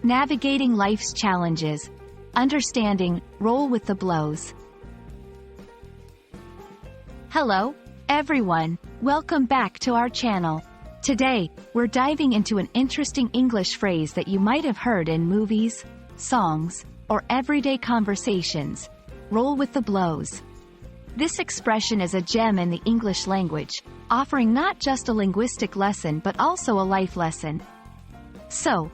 Navigating life's challenges. Understanding, roll with the blows. Hello, everyone. Welcome back to our channel. Today, we're diving into an interesting English phrase that you might have heard in movies, songs, or everyday conversations. Roll with the blows. This expression is a gem in the English language, offering not just a linguistic lesson but also a life lesson. So,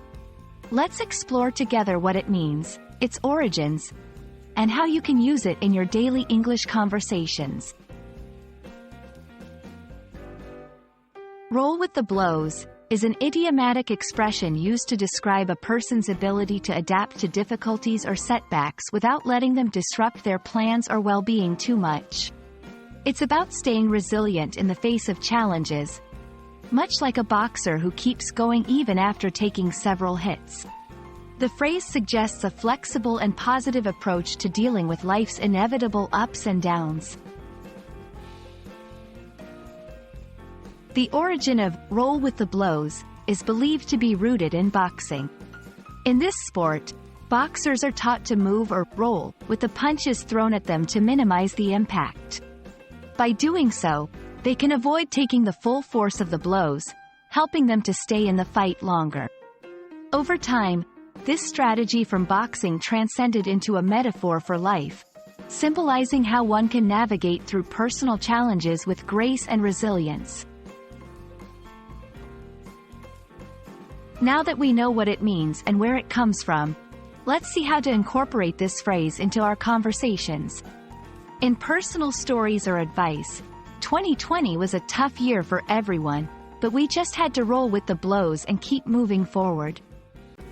let's explore together what it means, its origins, and how you can use it in your daily English conversations. Roll with the blows is an idiomatic expression used to describe a person's ability to adapt to difficulties or setbacks without letting them disrupt their plans or well-being too much. It's about staying resilient in the face of challenges, much like a boxer who keeps going even after taking several hits. The phrase suggests a flexible and positive approach to dealing with life's inevitable ups and downs. The origin of roll with the blows is believed to be rooted in boxing. In this sport, boxers are taught to move or roll with the punches thrown at them to minimize the impact. By doing so, they can avoid taking the full force of the blows, helping them to stay in the fight longer. Over time, this strategy from boxing transcended into a metaphor for life, symbolizing how one can navigate through personal challenges with grace and resilience. Now that we know what it means and where it comes from, let's see how to incorporate this phrase into our conversations. In personal stories or advice, 2020 was a tough year for everyone, but we just had to roll with the blows and keep moving forward.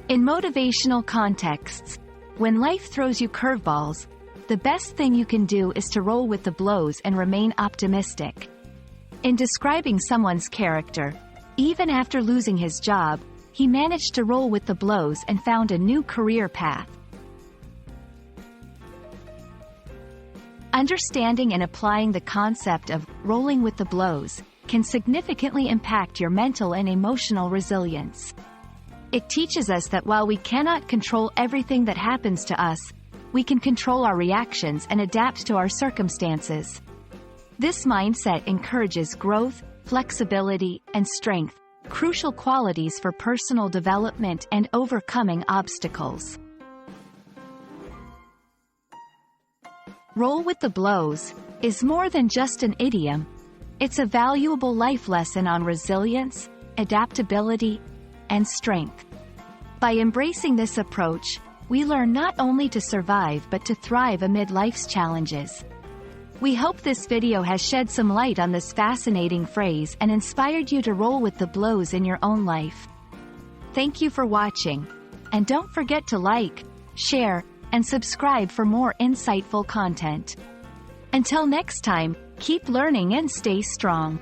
In motivational contexts, when life throws you curveballs, the best thing you can do is to roll with the blows and remain optimistic. In describing someone's character, even after losing his job, he managed to roll with the blows and found a new career path. Understanding and applying the concept of rolling with the blows can significantly impact your mental and emotional resilience. It teaches us that while we cannot control everything that happens to us, we can control our reactions and adapt to our circumstances. This mindset encourages growth, flexibility, and strength, crucial qualities for personal development and overcoming obstacles. Roll with the blows is more than just an idiom. It's a valuable life lesson on resilience, adaptability, and strength. By embracing this approach, we learn not only to survive but to thrive amid life's challenges. We hope this video has shed some light on this fascinating phrase and inspired you to roll with the blows in your own life. Thank you for watching, and don't forget to like, share, and subscribe for more insightful content. Until next time, keep learning and stay strong.